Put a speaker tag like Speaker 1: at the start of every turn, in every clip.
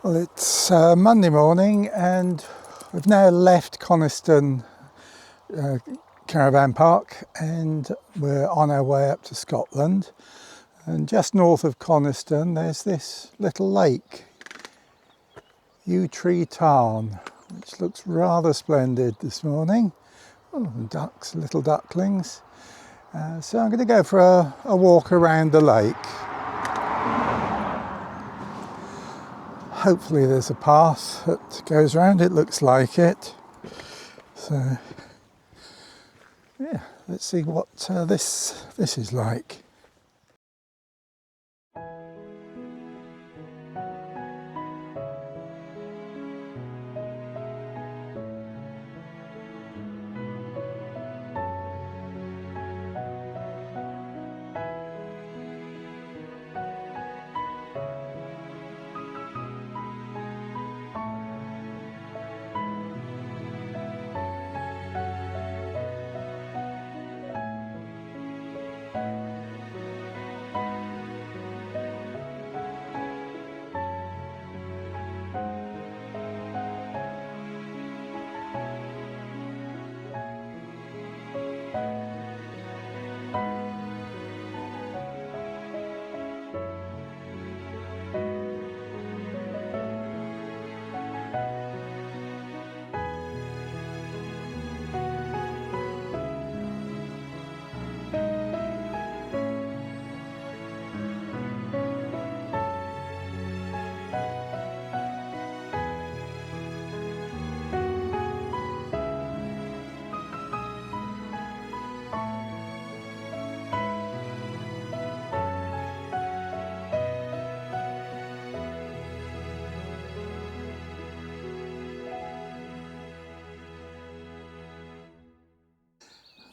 Speaker 1: Well, it's Monday morning and we've now left Coniston Caravan Park and we're on our way up to Scotland. And just north of Coniston there's this little lake, Yew Tree Tarn, which looks rather splendid this morning. Oh, and ducks, little ducklings. So I'm going to go for a walk around the lake. Hopefully there's a path that goes around, it looks like it. So yeah, let's see what this is like.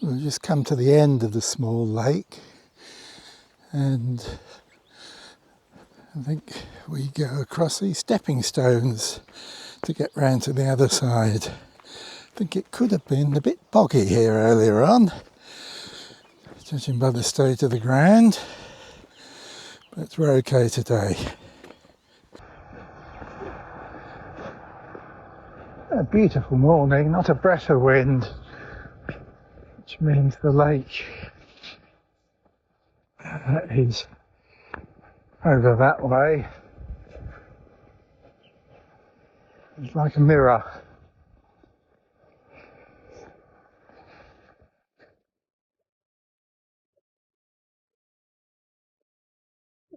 Speaker 1: We've just come to the end of the small lake and I think we go across these stepping stones to get round to the other side. I think it could have been a bit boggy here earlier on, judging by the state of the ground, but we're okay today. A beautiful morning, not a breath of wind, which means the lake is over that way. It's like a mirror.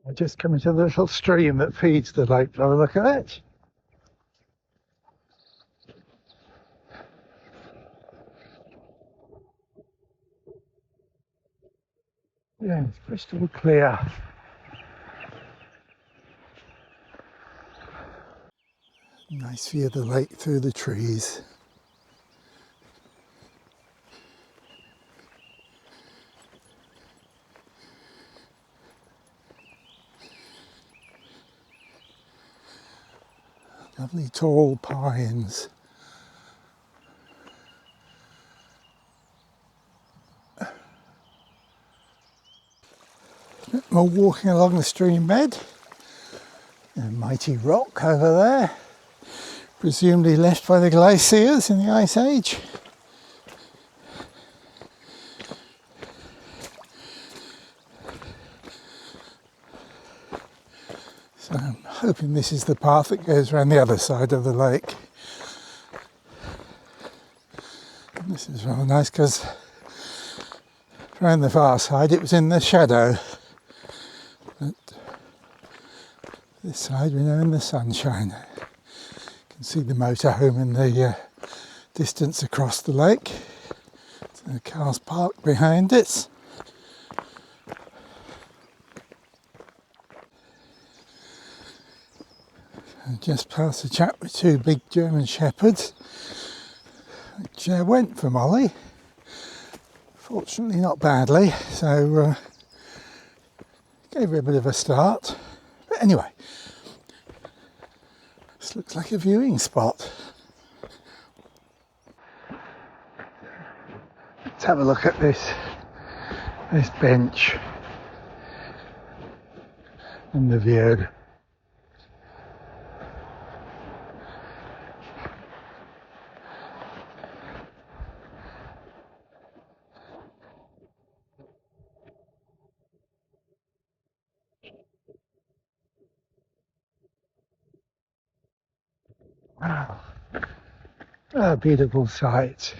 Speaker 1: We're just coming to the little stream that feeds the lake by the look of it. Yeah, it's crystal clear. Nice view of the lake through the trees. Lovely tall pines. More walking along the stream bed. A mighty rock over there, presumably left by the glaciers in the Ice Age. So I'm hoping this is the path that goes around the other side of the lake. And this is rather nice because around the far side it was in the shadow. But this side we're now in the sunshine. You can see the motorhome in the distance across the lake. The car's parked behind it. And just past a chap with two big German shepherds, which went for Molly. Fortunately not badly, so gave her a bit of a start. But anyway, this looks like a viewing spot. Let's have a look at this bench and the view. Wow, a beautiful sight.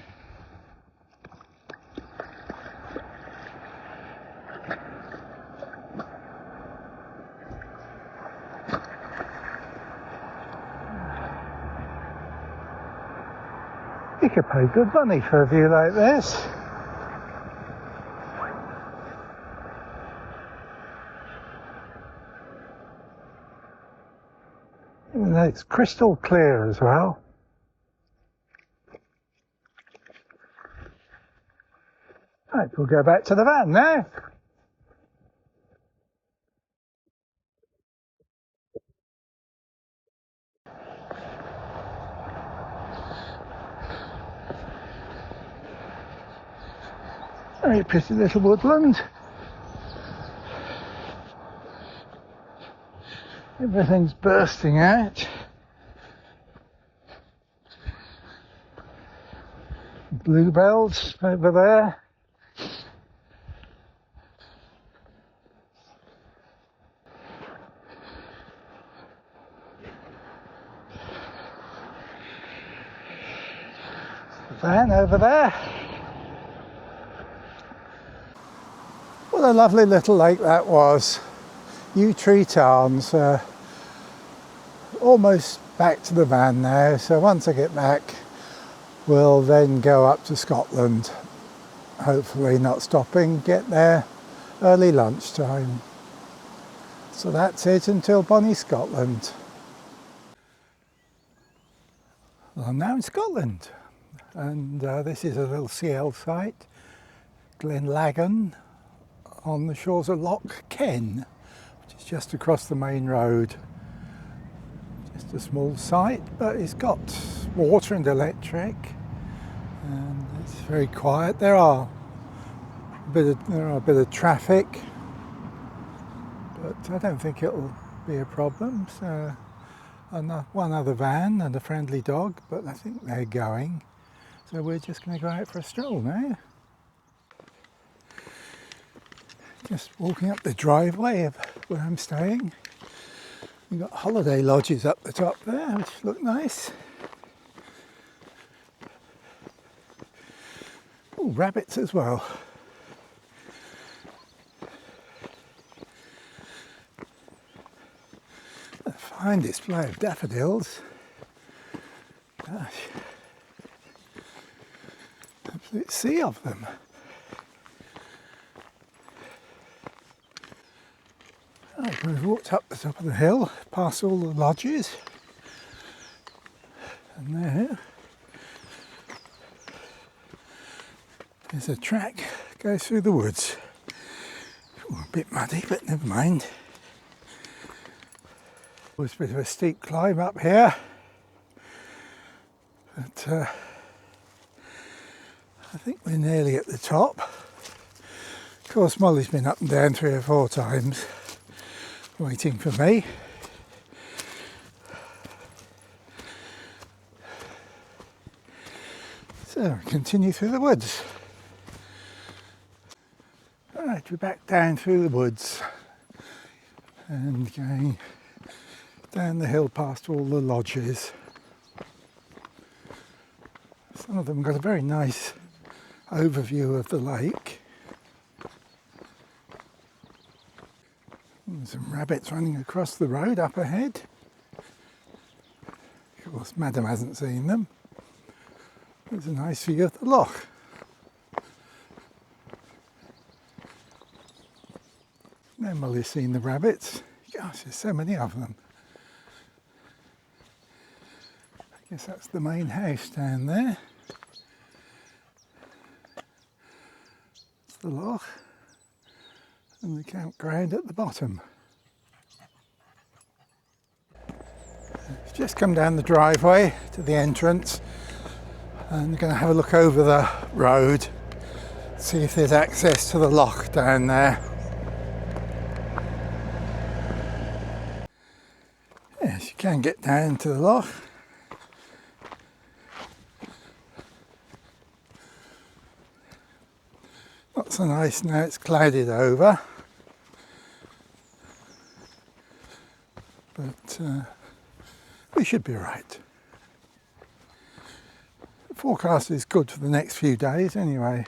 Speaker 1: You could pay good money for a view like this. And it's crystal clear as well. Right, we'll go back to the van now. Very pretty little woodland. Everything's bursting out. Bluebells over there. Van over there. What a lovely little lake that was. Yew Tree Tarn. Almost back to the van now, so once I get back we'll then go up to Scotland, hopefully not stopping, get there early lunchtime. So that's it until bonnie Scotland. Well, I'm now in Scotland, and this is a little CL site, Glenlagan, on the shores of Loch Ken, which is just across the main road. Just a small site, but it's got water and electric, and it's very quiet. There are a bit of traffic, but I don't think it'll be a problem. So, one other van and a friendly dog, but I think they're going. So we're just going to go out for a stroll now. Just walking up the driveway of where I'm staying. We've got holiday lodges up the top there, which look nice. Oh, rabbits as well. A fine display of daffodils. Gosh. Absolute sea of them. Right, we've walked up the top of the hill, past all the lodges, and there's a track goes through the woods. Ooh, a bit muddy, but never mind. It was a bit of a steep climb up here, but I think we're nearly at the top. Of course, Molly's been up and down 3 or 4 times. Waiting for me. So continue through the woods. Alright, we're back down through the woods and going down the hill past all the lodges. Some of them got a very nice overview of the lake. There's some rabbits running across the road up ahead. Of course, Madam hasn't seen them. There's a nice view of the loch. Now Molly's seen the rabbits. Gosh, there's so many of them. I guess that's the main house down there. It's the loch. And the campground at the bottom. Just come down the driveway to the entrance, and we're going to have a look over the road, see if there's access to the loch down there. Yes, you can get down to the loch. Not so nice now, it's clouded over. But we should be right. forecast is good for the next few days anyway.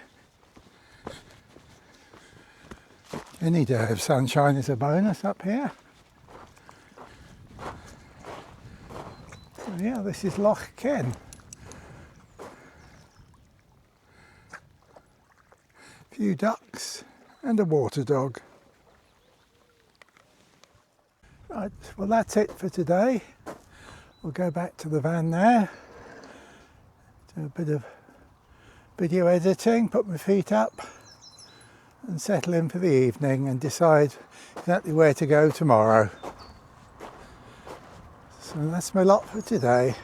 Speaker 1: Any day of sunshine is a bonus up here. So yeah, this is Loch Ken. A few ducks and a water dog. Right, well that's it for today. We'll go back to the van now, do a bit of video editing, put my feet up and settle in for the evening and decide exactly where to go tomorrow. So that's my lot for today.